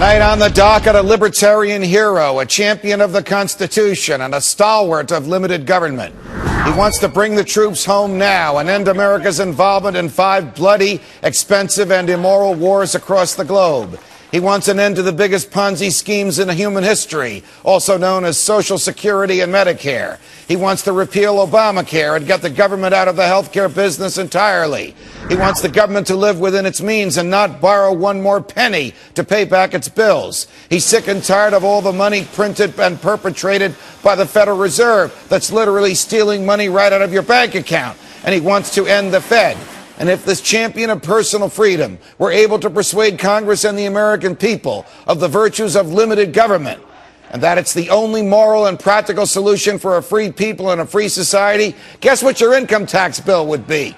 Tonight on the docket, a libertarian hero, a champion of the Constitution, and a stalwart of limited government. He wants to bring the troops home now and end America's involvement in 5 bloody, expensive, and immoral wars across the globe. He wants an end to the biggest Ponzi schemes in human history, also known as Social Security and Medicare. He wants to repeal Obamacare and get the government out of the healthcare business entirely. He wants the government to live within its means and not borrow one more penny to pay back its bills. He's sick and tired of all the money printed and perpetrated by the Federal Reserve that's literally stealing money right out of your bank account. And he wants to end the Fed. And if this champion of personal freedom were able to persuade Congress and the American people of the virtues of limited government, and that it's the only moral and practical solution for a free people and a free society, guess what your income tax bill would be?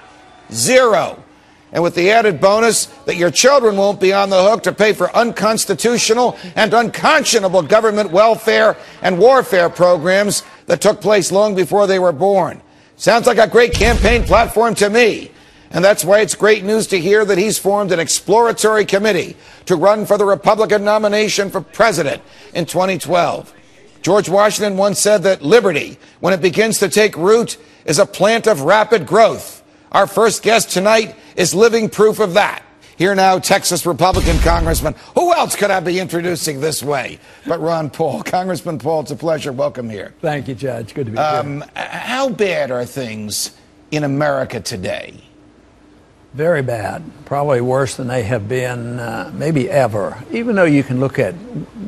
0. And with the added bonus that your children won't be on the hook to pay for unconstitutional and unconscionable government welfare and warfare programs that took place long before they were born. Sounds like a great campaign platform to me. And that's why it's great news to hear that he's formed an exploratory committee to run for the Republican nomination for president in 2012. George Washington once said that liberty, when it begins to take root, is a plant of rapid growth. Our first guest tonight is living proof of that. Here now, Texas Republican Congressman. Who else could I be introducing this way but Ron Paul? Congressman Paul, it's a pleasure. Welcome here. Thank you, Judge. Good to be here. How bad are things in America today? Very bad. Probably worse than they have been maybe ever. Even though you can look at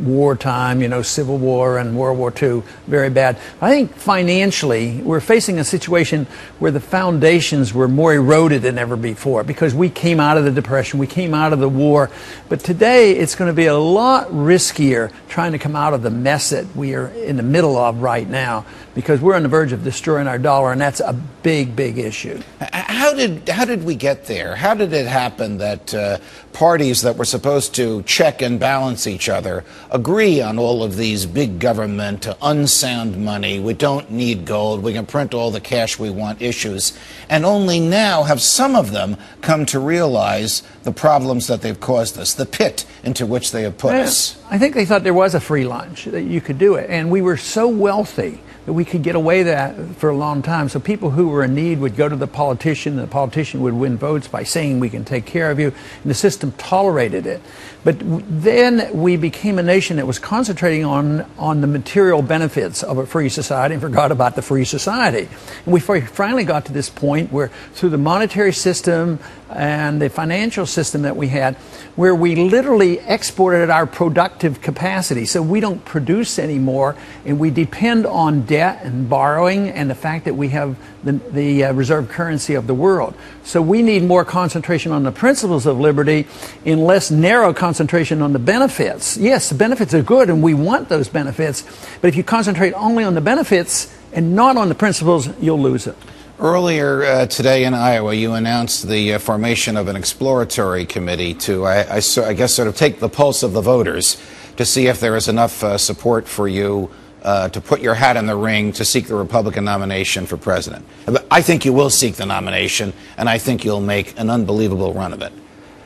wartime, Civil War and World War II, very bad. I think financially, we're facing a situation where the foundations were more eroded than ever before because we came out of the Depression, we came out of the war. But today, it's going to be a lot riskier trying to come out of the mess that we are in the middle of right now because we're on the verge of destroying our dollar, and that's a big, big issue. How did we get there? How did it happen that parties that were supposed to check and balance each other agree on all of these big government, unsound money, we don't need gold, we can print all the cash we want issues, and only now have some of them come to realize the problems that they've caused us, the pit into which they have put us? I think they thought there was a free lunch, that you could do it, and we were so wealthy that we could get away that for a long time. So people who were in need would go to the politician, and the politician would win votes by saying we can take care of you, and the system tolerated it. But then we became a nation that was concentrating on the material benefits of a free society and forgot about the free society. And we finally got to this point where through the monetary system and the financial system that we had, where we literally exported our productive capacity. So we don't produce anymore, and we depend on debt and borrowing and the fact that we have the reserve currency of the world. So we need more concentration on the principles of liberty and less narrow concentration on the benefits. Yes, the benefits are good, and we want those benefits, but if you concentrate only on the benefits and not on the principles, you'll lose it. Earlier today in Iowa, you announced the formation of an exploratory committee to, I guess, sort of take the pulse of the voters to see if there is enough support for you to put your hat in the ring to seek the Republican nomination for president. I think you will seek the nomination, and I think you'll make an unbelievable run of it.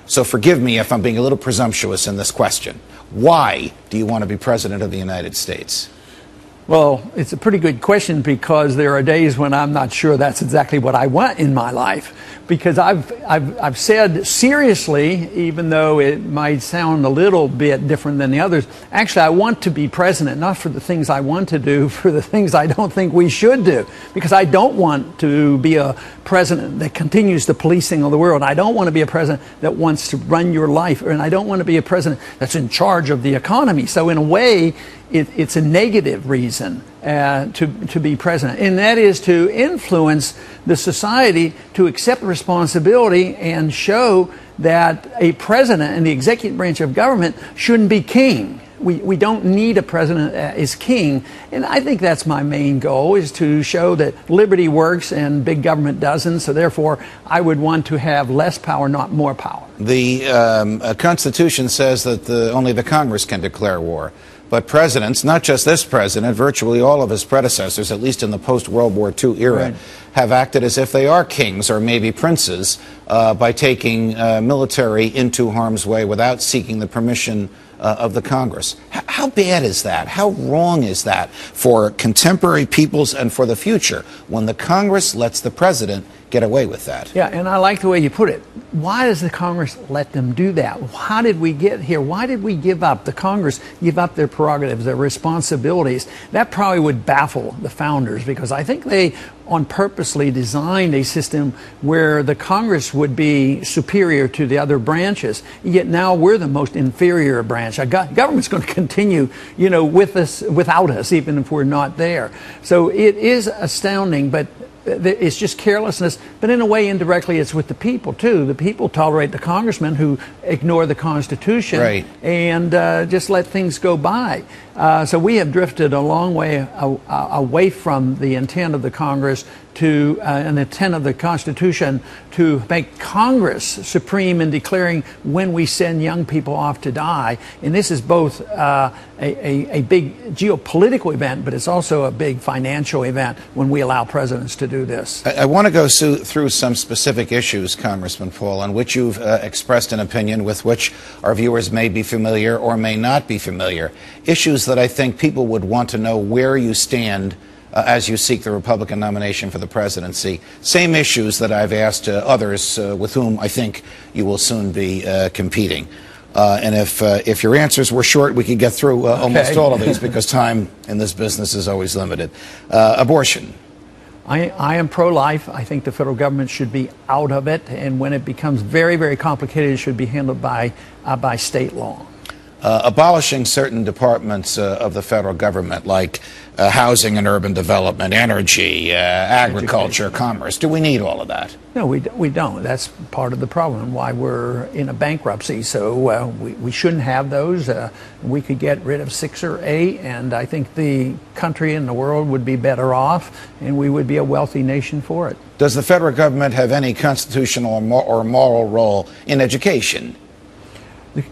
So forgive me if I'm being a little presumptuous in this question. Why do you want to be president of the United States? Well, it's a pretty good question because there are days when I'm not sure that's exactly what I want in my life. Because I've said seriously, even though it might sound a little bit different than the others, actually I want to be president, not for the things I want to do, for the things I don't think we should do. Because I don't want to be a president that continues the policing of the world. I don't want to be a president that wants to run your life. And I don't want to be a president that's in charge of the economy. So in a way, it's a negative reason to be president, and that is to influence the society to accept responsibility and show that a president and the executive branch of government shouldn't be king. We don't need a president that is king, and I think that's my main goal, is to show that liberty works and big government doesn't, so therefore I would want to have less power, not more power. The Constitution says that only the Congress can declare war. But presidents, not just this president, virtually all of his predecessors, at least in the post-World War II era, have acted as if they are kings or maybe princes by taking military into harm's way without seeking the permission of the Congress. How bad is that? How wrong is that for contemporary peoples and for the future when the Congress lets the president get away with that? Yeah, and I like the way you put it. Why does the Congress let them do that? How did we get here? Why did we give up, the Congress give up their prerogatives, their responsibilities? That probably would baffle the founders, because I think they on purposely designed a system where the Congress would be superior to the other branches, yet now we're the most inferior branch. Government's going to continue, with us, without us, even if we're not there. So it is astounding, but it's just carelessness. But in a way, indirectly, it's with the people, too. The people tolerate the congressmen who ignore the Constitution, right, and just let things go by. So we have drifted a long way away from the intent of the Congress to an intent of the Constitution to make Congress supreme in declaring when we send young people off to die. And this is both a big geopolitical event, but it's also a big financial event when we allow presidents to do this. I want to go through some specific issues, Congressman Paul, on which you've expressed an opinion with which our viewers may be familiar or may not be familiar. Issues that I think people would want to know where you stand as you seek the Republican nomination for the presidency. Same issues that I've asked others with whom I think you will soon be competing. And if your answers were short, we could get through almost all of these, because time in this business is always limited. Abortion. I am pro-life. I think the federal government should be out of it, and when it becomes very, very complicated, it should be handled by state law. Abolishing certain departments of the federal government, like housing and urban development, energy, agriculture, commerce. Do we need all of that? No, we don't. That's part of the problem, why we're in a bankruptcy. So we shouldn't have those. We could get rid of 6 or 8, and I think the country and the world would be better off, and we would be a wealthy nation for it. Does the federal government have any constitutional or moral role in education?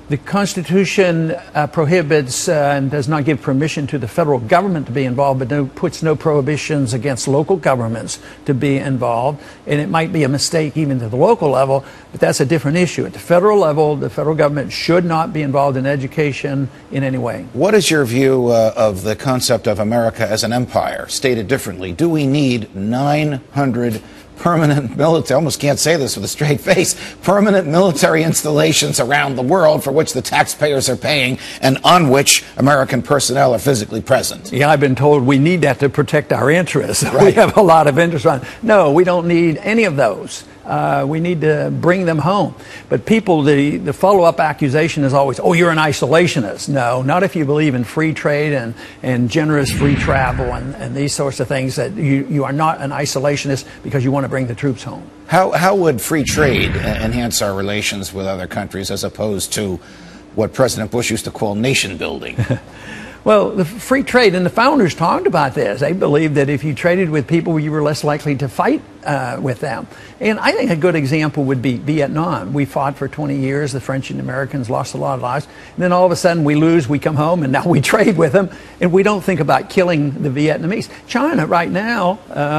The Constitution prohibits and does not give permission to the federal government to be involved, but puts no prohibitions against local governments to be involved. And it might be a mistake even to the local level, but that's a different issue. At the federal level, the federal government should not be involved in education in any way. What is your view of the concept of America as an empire? Stated differently, do we need 900 permanent military, I almost can't say this with a straight face, permanent military installations around the world for which the taxpayers are paying and on which American personnel are physically present? Yeah, I've been told we need that to protect our interests. Right. We have a lot of interest on. No, we don't need any of those. We need to bring them home. But people, the follow-up accusation is always, oh, you're an isolationist. No, not if you believe in free trade and generous free travel and these sorts of things, that you are not an isolationist because you want to bring the troops home. How would free trade enhance our relations with other countries as opposed to what President Bush used to call nation building? Well, the free trade, and the founders talked about this. They believed that if you traded with people, you were less likely to fight with them. And I think a good example would be Vietnam. We fought for 20 years. The French and Americans lost a lot of lives. And then all of a sudden we lose, we come home, and now we trade with them. And we don't think about killing the Vietnamese. China right now,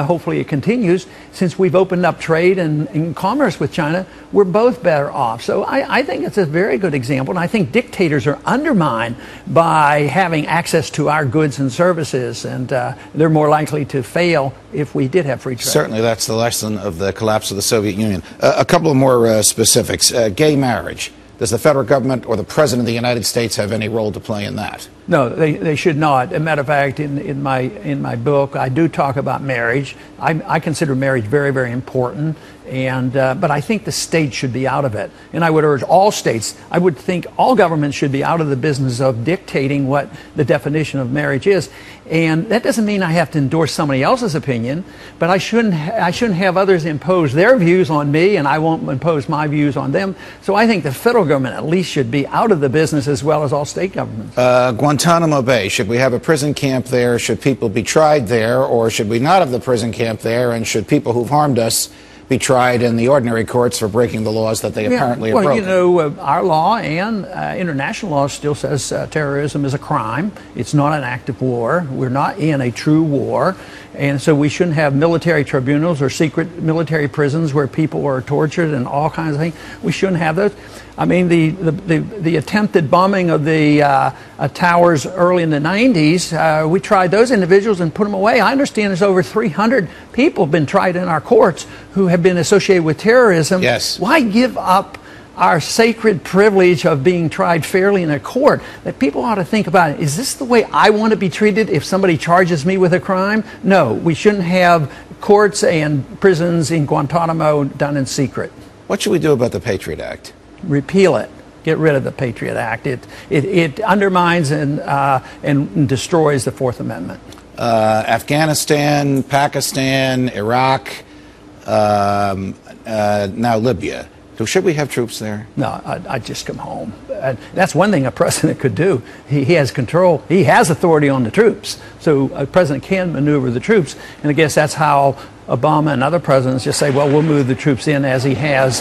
hopefully it continues, since we've opened up trade and commerce with China, we're both better off. So I think it's a very good example. And I think dictators are undermined by having access to our goods and services. And they're more likely to fail if we did have free trade. Certainly, that's the lesson of the collapse of the Soviet Union. A couple of more specifics. Gay marriage. Does the federal government or the President of the United States have any role to play in that? No, they should not. As a matter of fact, in my book, I do talk about marriage. I consider marriage very, very important. But I think the state should be out of it. And I would urge all states, I would think all governments should be out of the business of dictating what the definition of marriage is. And that doesn't mean I have to endorse somebody else's opinion, but I shouldn't have others impose their views on me, and I won't impose my views on them. So I think the federal government at least should be out of the business, as well as all state governments. Guantanamo Bay, should we have a prison camp there? Should people be tried there? Or should we not have the prison camp there? And should people who've harmed us be tried in the ordinary courts for breaking the laws that they apparently have broken. Our law and international law still says terrorism is a crime. It's not an act of war. We're not in a true war. And so we shouldn't have military tribunals or secret military prisons where people are tortured and all kinds of things. We shouldn't have those. I mean, the attempted bombing of the towers early in the 90s, we tried those individuals and put them away. I understand there's over 300 people have been tried in our courts who have been associated with terrorism. Yes. Why give up our sacred privilege of being tried fairly in a court? That people ought to think about it. Is this the way I want to be treated if somebody charges me with a crime? No, we shouldn't have courts and prisons in Guantanamo done in secret. What should we do about the Patriot Act? Repeal it. Get rid of the Patriot Act. It undermines and destroys the Fourth Amendment. Afghanistan, Pakistan, Iraq, now Libya. So should we have troops there? No, I'd just come home. That's one thing a president could do. He has control. He has authority on the troops. So a president can maneuver the troops. And I guess that's how Obama and other presidents just say, well, we'll move the troops in, as he has,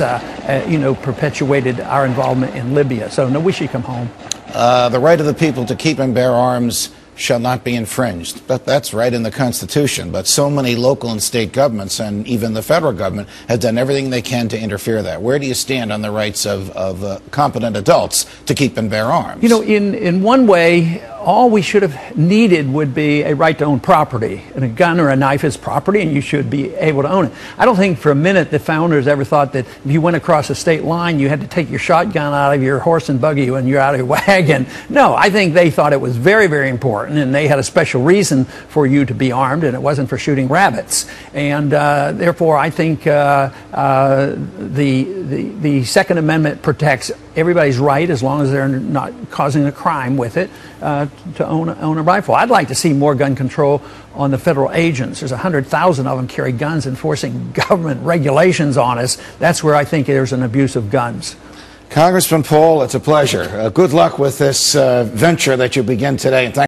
perpetuated our involvement in Libya. So no, we should come home. The right of the people to keep and bear arms shall not be infringed. That's right in the Constitution. But so many local and state governments and even the federal government have done everything they can to interfere with that. Where do you stand on the rights of competent adults to keep and bear arms? You know, in one way, all we should have needed would be a right to own property. And a gun or a knife is property, and you should be able to own it. I don't think for a minute the founders ever thought that if you went across a state line, you had to take your shotgun out of your horse and buggy when you're out of your wagon. No, I think they thought it was very, very important, and they had a special reason for you to be armed, and it wasn't for shooting rabbits. And therefore, I think the Second Amendment protects everybody's right, as long as they're not causing a crime with it, to own a rifle. I'd like to see more gun control on the federal agents. There's 100,000 of them carry guns, enforcing government regulations on us. That's where I think there's an abuse of guns. Congressman Paul, it's a pleasure. Good luck with this venture that you begin today. And thank